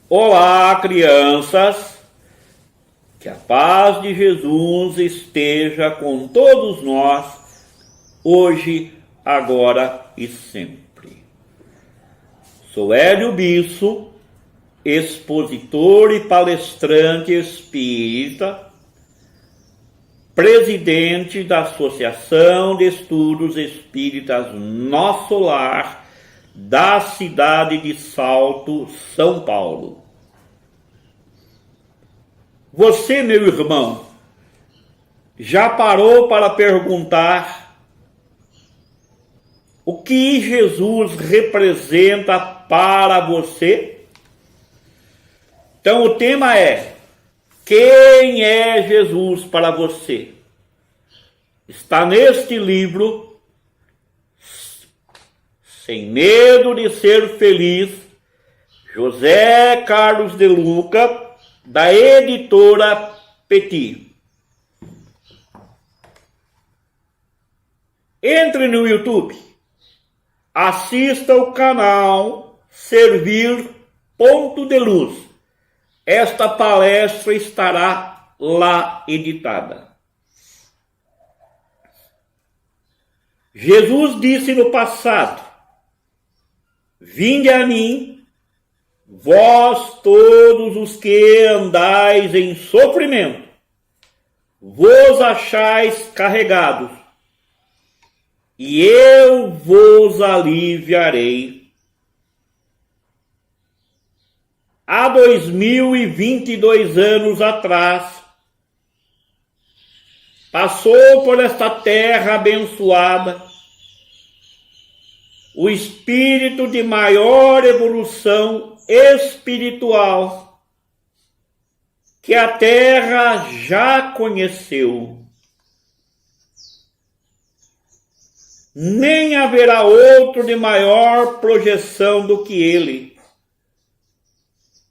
Olá, crianças! Que a paz de Jesus esteja com todos nós, hoje, agora e sempre. Sou Hélio Bisso, expositor e palestrante espírita, presidente da Associação de Estudos Espíritas Nosso Lar, da cidade de Salto, São Paulo. Você, meu irmão, já parou para perguntar o que Jesus representa para você? Então o tema é: quem é Jesus para você? Está neste livro, Sem Medo de Ser Feliz, José Carlos de Luca, da editora Petit. Entre no YouTube, assista o canal Servir Ponto de Luz. Esta palestra estará lá editada. Jesus disse no passado: vinde a mim, vós todos os que andais em sofrimento, vos achais carregados, e eu vos aliviarei. Há 2022 anos atrás, passou por esta terra abençoada o espírito de maior evolução espiritual que a terra já conheceu. Nem haverá outro de maior projeção do que ele.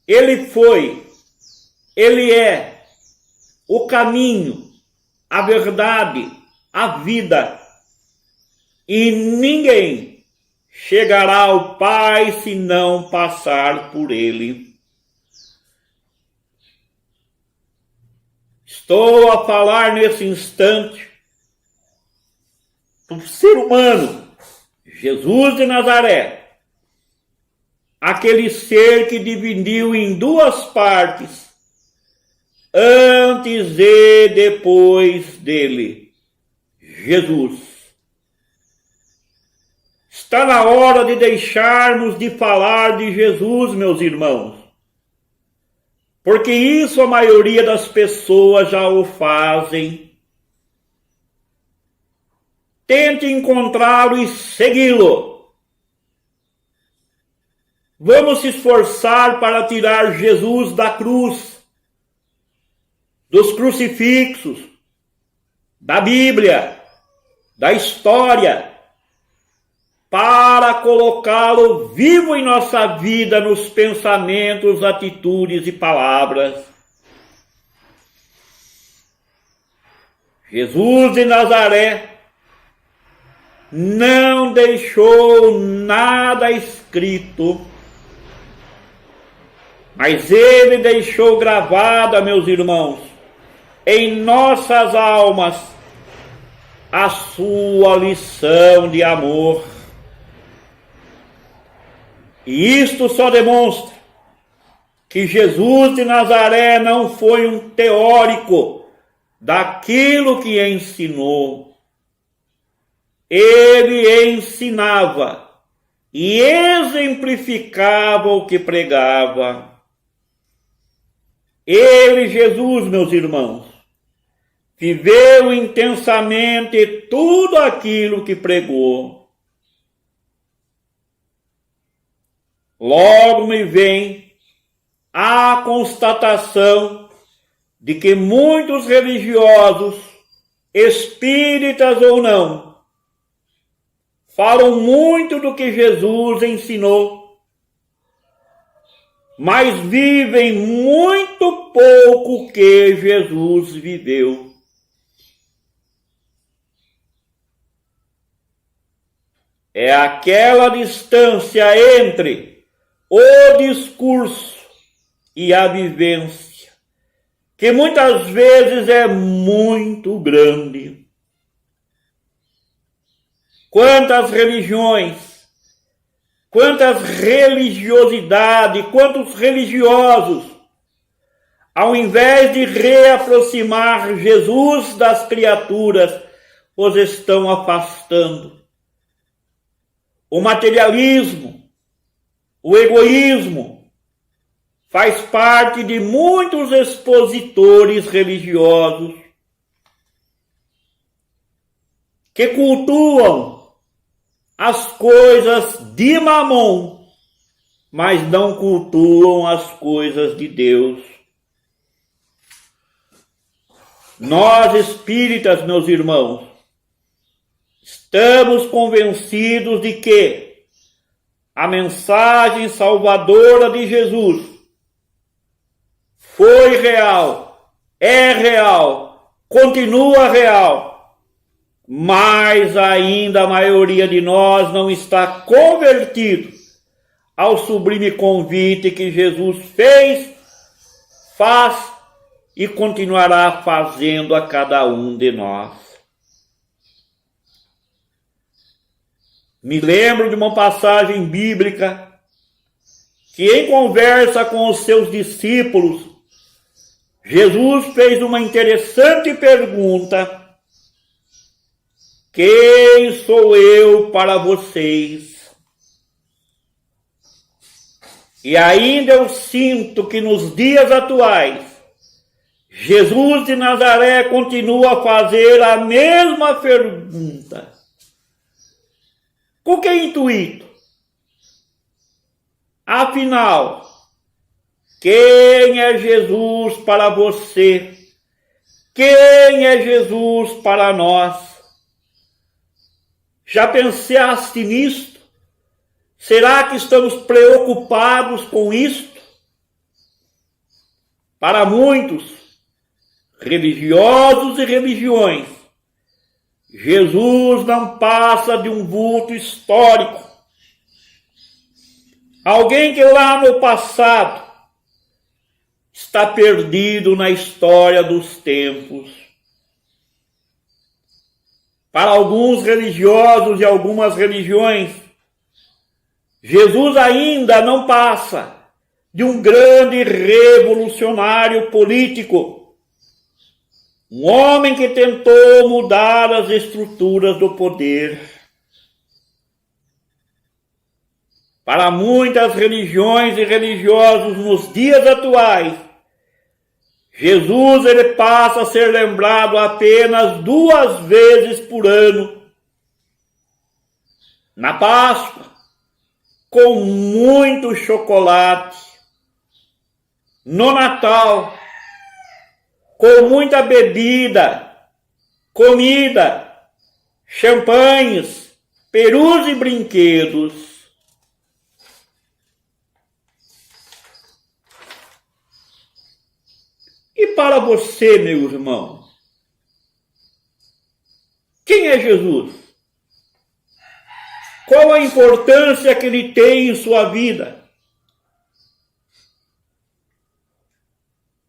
Ele foi, ele é o caminho, a verdade, a vida, e ninguém chegará ao Pai se não passar por ele. Estou a falar nesse instante do ser humano, Jesus de Nazaré, aquele ser que dividiu em duas partes, antes e depois dele, Jesus. Está na hora de deixarmos de falar de Jesus, meus irmãos, porque isso a maioria das pessoas já o fazem. Tente encontrá-lo e segui-lo. Vamos se esforçar para tirar Jesus da cruz, dos crucifixos, da Bíblia, da história, para colocá-lo vivo em nossa vida, nos pensamentos, atitudes e palavras. Jesus de Nazaré não deixou nada escrito, mas ele deixou gravada, meus irmãos, em nossas almas, a sua lição de amor. E isto só demonstra que Jesus de Nazaré não foi um teórico daquilo que ensinou. Ele ensinava e exemplificava o que pregava. Ele, Jesus, meus irmãos, viveu intensamente tudo aquilo que pregou. Logo me vem a constatação de que muitos religiosos, espíritas ou não, falam muito do que Jesus ensinou, mas vivem muito pouco o que Jesus viveu. É aquela distância entre o discurso e a vivência, que muitas vezes é muito grande. Quantas religiões, quantas religiosidades, quantos religiosos, ao invés de reaproximar Jesus das criaturas, os estão afastando. O materialismo, o egoísmo, faz parte de muitos expositores religiosos que cultuam as coisas de Mamon, mas não cultuam as coisas de Deus. Nós espíritas, meus irmãos, estamos convencidos de que a mensagem salvadora de Jesus foi real, é real, continua real, mas ainda a maioria de nós não está convertido ao sublime convite que Jesus fez, faz e continuará fazendo a cada um de nós. Me lembro de uma passagem bíblica que, em conversa com os seus discípulos, Jesus fez uma interessante pergunta: quem sou eu para vocês? E ainda eu sinto que nos dias atuais, Jesus de Nazaré continua a fazer a mesma pergunta. Com que intuito? Afinal, quem é Jesus para você? Quem é Jesus para nós? Já pensaste nisto? Será que estamos preocupados com isto? Para muitos, religiosos e religiões, Jesus não passa de um vulto histórico. Alguém que lá no passado está perdido na história dos tempos. Para alguns religiosos e algumas religiões, Jesus ainda não passa de um grande revolucionário político. Um homem que tentou mudar as estruturas do poder. Para muitas religiões e religiosos nos dias atuais, Jesus ele passa a ser lembrado apenas 2 vezes por ano. Na Páscoa, com muito chocolate. No Natal, com muita bebida, comida, champanhes, perus e brinquedos. E para você, meu irmão, quem é Jesus? Qual a importância que ele tem em sua vida?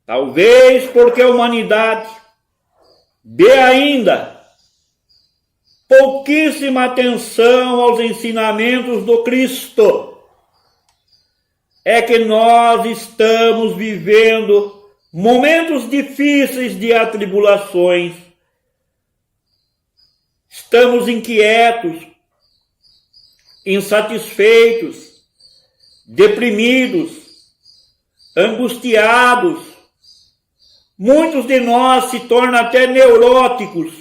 Talvez porque a humanidade dê ainda pouquíssima atenção aos ensinamentos do Cristo. É que nós estamos vivendo momentos difíceis de atribulações. Estamos inquietos, insatisfeitos, deprimidos, angustiados. Muitos de nós se tornam até neuróticos,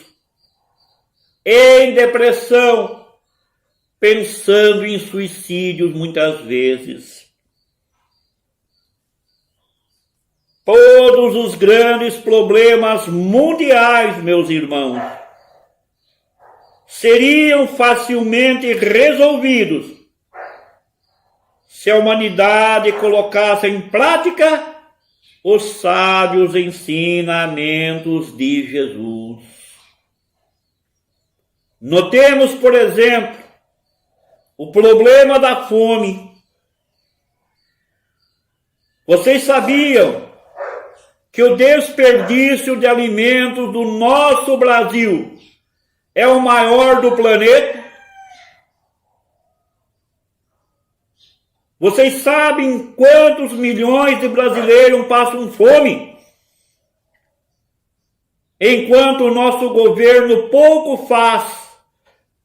em depressão, pensando em suicídios muitas vezes. Todos os grandes problemas mundiais, meus irmãos, seriam facilmente resolvidos se a humanidade colocasse em prática os sábios ensinamentos de Jesus. Notemos, por exemplo, o problema da fome. Vocês sabiam que o desperdício de alimentos do nosso Brasil é o maior do planeta? Vocês sabem quantos milhões de brasileiros passam fome? Enquanto o nosso governo pouco faz,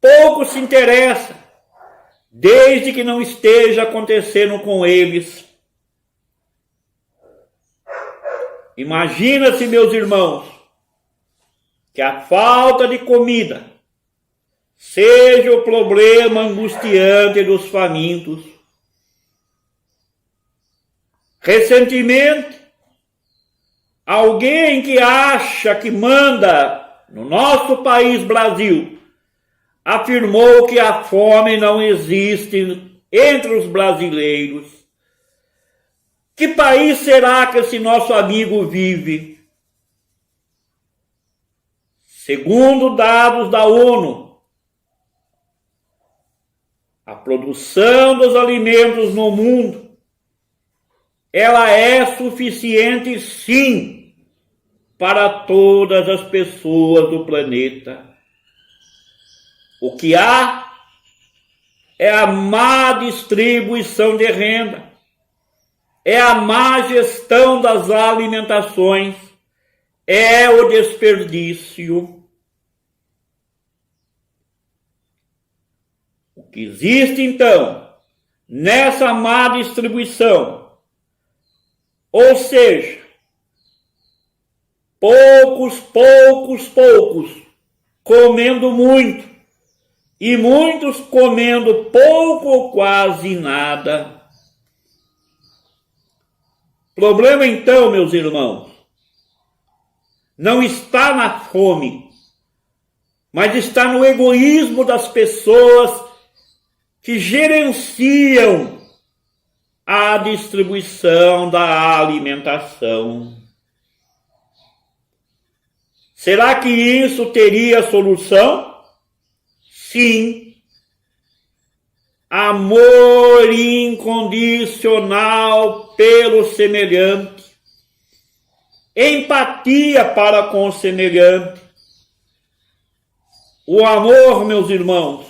pouco se interessa, desde que não esteja acontecendo com eles. Imagina-se, meus irmãos, que a falta de comida seja o problema angustiante dos famintos. Recentemente, alguém que acha que manda no nosso país, Brasil, afirmou que a fome não existe entre os brasileiros. Que país será que esse nosso amigo vive? Segundo dados da ONU, a produção dos alimentos no mundo, ela é suficiente sim para todas as pessoas do planeta. O que há é a má distribuição de renda, é a má gestão das alimentações, é o desperdício. O que existe então nessa má distribuição, ou seja, poucos comendo muito e muitos comendo pouco ou quase nada. O problema então, meus irmãos, não está na fome, mas está no egoísmo das pessoas que gerenciam a distribuição da alimentação. Será que isso teria solução? Sim. Amor incondicional pelo semelhante. Empatia para com o semelhante. O amor, meus irmãos,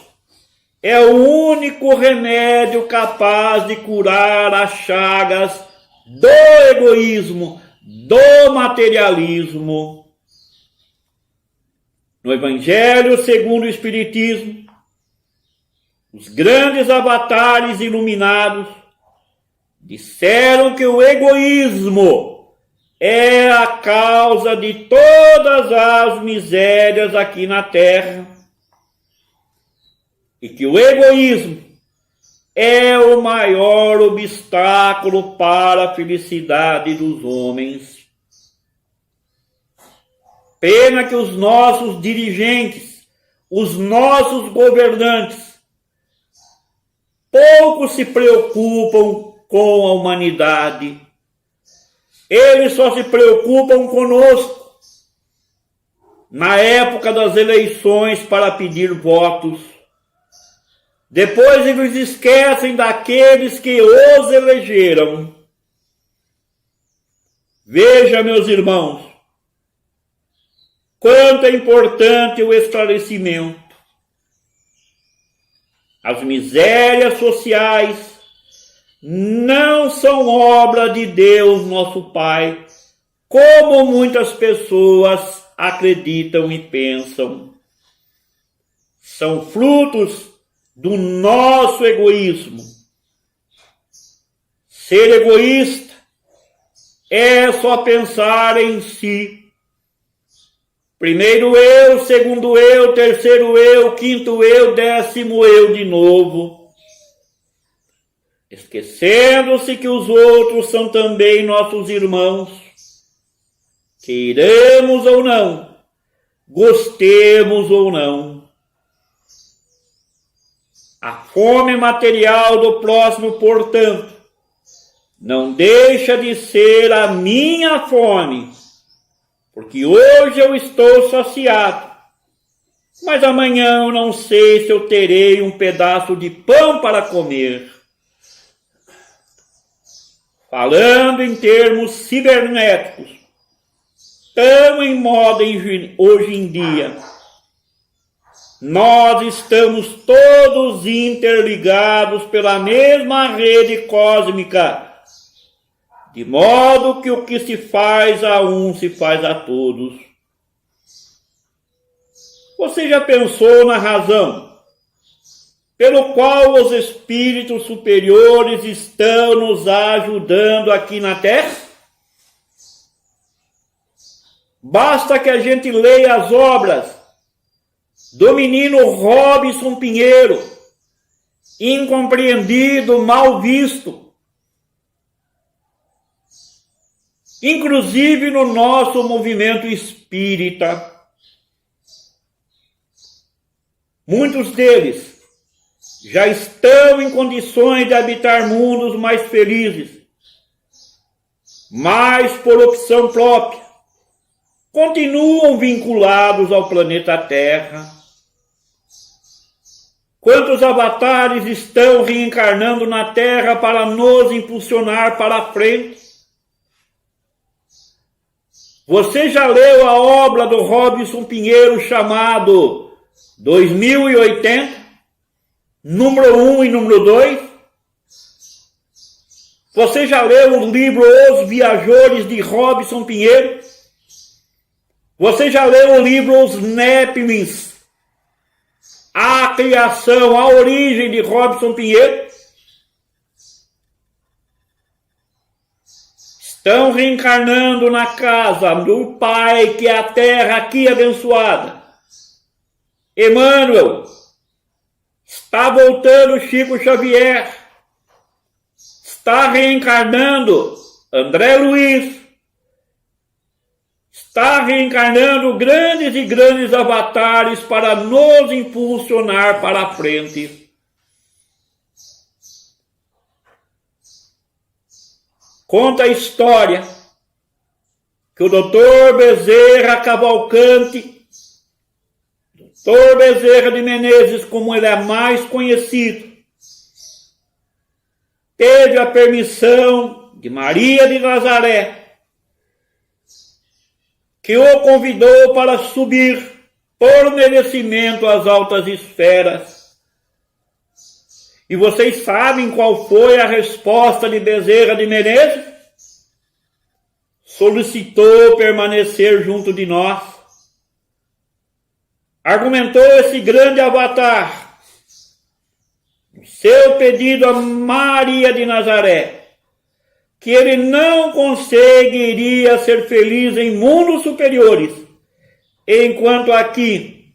é o único remédio capaz de curar as chagas do egoísmo, do materialismo. No Evangelho segundo o Espiritismo, os grandes avatares iluminados disseram que o egoísmo é a causa de todas as misérias aqui na Terra e que o egoísmo é o maior obstáculo para a felicidade dos homens. Pena que os nossos dirigentes, os nossos governantes, pouco se preocupam com a humanidade. Eles só se preocupam conosco na época das eleições para pedir votos. Depois eles esquecem daqueles que os elegeram. Veja, meus irmãos, quanto é importante o esclarecimento. As misérias sociais não são obra de Deus, nosso Pai, como muitas pessoas acreditam e pensam. São frutos do nosso egoísmo. Ser egoísta é só pensar em si. Primeiro eu, segundo eu, terceiro eu, quinto eu, décimo eu de novo. Esquecendo-se que os outros são também nossos irmãos. Queiramos ou não, gostemos ou não. A fome material do próximo, portanto, não deixa de ser a minha fome, porque hoje eu estou saciado, mas amanhã eu não sei se eu terei um pedaço de pão para comer. falando em termos cibernéticos, tão em moda hoje em dia, nós estamos todos interligados pela mesma rede cósmica, de modo que o que se faz a um se faz a todos. Você já pensou na razão pelo qual os espíritos superiores estão nos ajudando aqui na Terra? Basta que a gente leia as obras do menino Robson Pinheiro, incompreendido, mal visto, inclusive no nosso movimento espírita. Muitos deles já estão em condições de habitar mundos mais felizes, mas por opção própria, continuam vinculados ao planeta Terra. Quantos avatares estão reencarnando na Terra para nos impulsionar para a frente? Você já leu a obra do Robson Pinheiro chamado 2080, número 1 e número 2? Você já leu o livro Os Viajores de Robson Pinheiro? Você já leu o livro Os Néphilins, a criação, a origem de Robson Pinheiro? Estão reencarnando na casa do Pai, que é a terra aqui abençoada. Emmanuel, está voltando Chico Xavier, está reencarnando André Luiz, está reencarnando grandes e grandes avatares para nos impulsionar para a frente. Conta a história que o Dr. Bezerra Cavalcante, Dr. Bezerra de Menezes, como ele é mais conhecido, teve a permissão de Maria de Nazaré, que o convidou para subir por merecimento às altas esferas. E vocês sabem qual foi a resposta de Bezerra de Menezes? Solicitou permanecer junto de nós. Argumentou esse grande avatar, no seu pedido a Maria de Nazaré, que ele não conseguiria ser feliz em mundos superiores, enquanto aqui,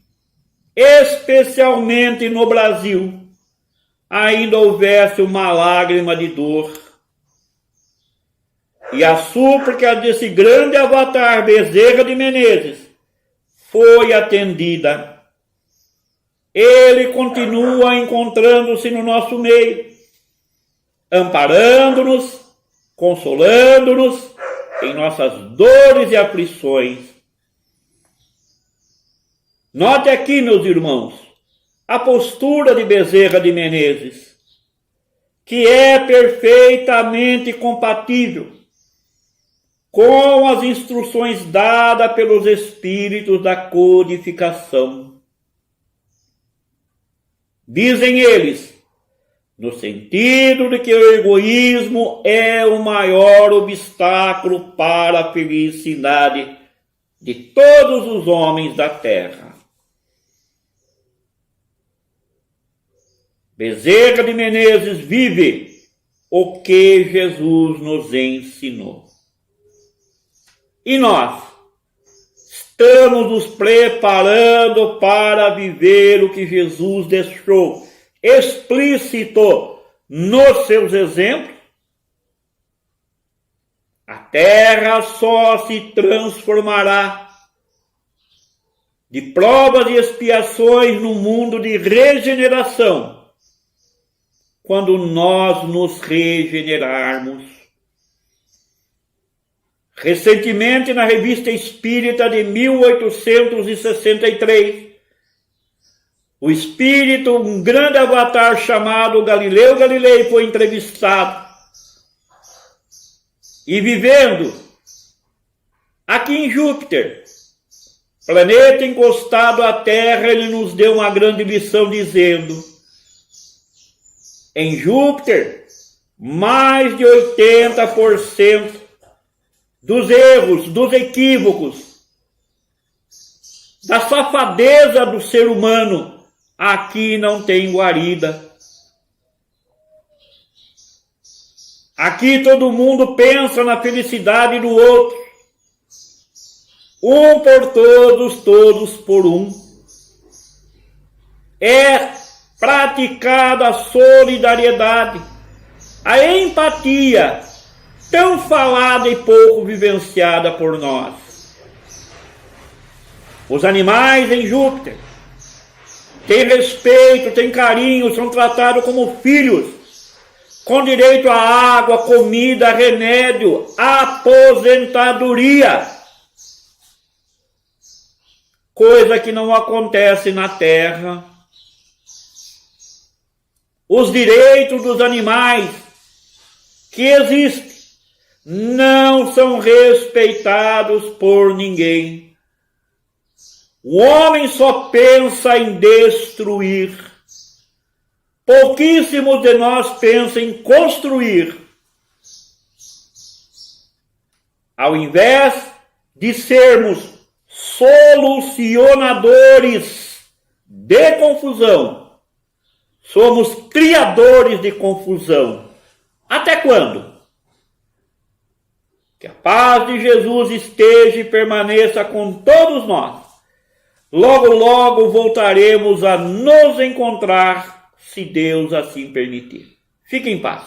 especialmente no Brasil, ainda houvesse uma lágrima de dor. E a súplica desse grande avatar Bezerra de Menezes foi atendida. Ele continua encontrando-se no nosso meio, amparando-nos, consolando-nos em nossas dores e aflições. Note aqui, meus irmãos, a postura de Bezerra de Menezes, que é perfeitamente compatível com as instruções dadas pelos espíritos da codificação. Dizem eles, no sentido de que o egoísmo é o maior obstáculo para a felicidade de todos os homens da Terra. Bezerra de Menezes vive o que Jesus nos ensinou. E nós estamos nos preparando para viver o que Jesus deixou explícito nos seus exemplos. A terra só se transformará de provas e expiações num mundo de regeneração quando nós nos regenerarmos. Recentemente, na Revista Espírita de 1863, o espírito, um grande avatar chamado Galileu Galilei, foi entrevistado. e vivendo aqui em Júpiter, planeta encostado à Terra, ele nos deu uma grande lição dizendo: em Júpiter, mais de 80% dos erros, dos equívocos, da safadeza do ser humano, aqui não tem guarida. Aqui todo mundo pensa na felicidade do outro. Um por todos, todos por um. É praticada a solidariedade, a empatia, tão falada e pouco vivenciada por nós. Os animais em Júpiter têm respeito, têm carinho, são tratados como filhos, com direito a água, comida, remédio, aposentadoria. Coisa que não acontece na Terra. Os direitos dos animais que existem não são respeitados por ninguém. O homem só pensa em destruir. Pouquíssimos de nós pensam em construir. Ao invés de sermos solucionadores de confusão, somos criadores de confusão. Até quando? Que a paz de Jesus esteja e permaneça com todos nós. Logo, logo voltaremos a nos encontrar, se Deus assim permitir. Fique em paz.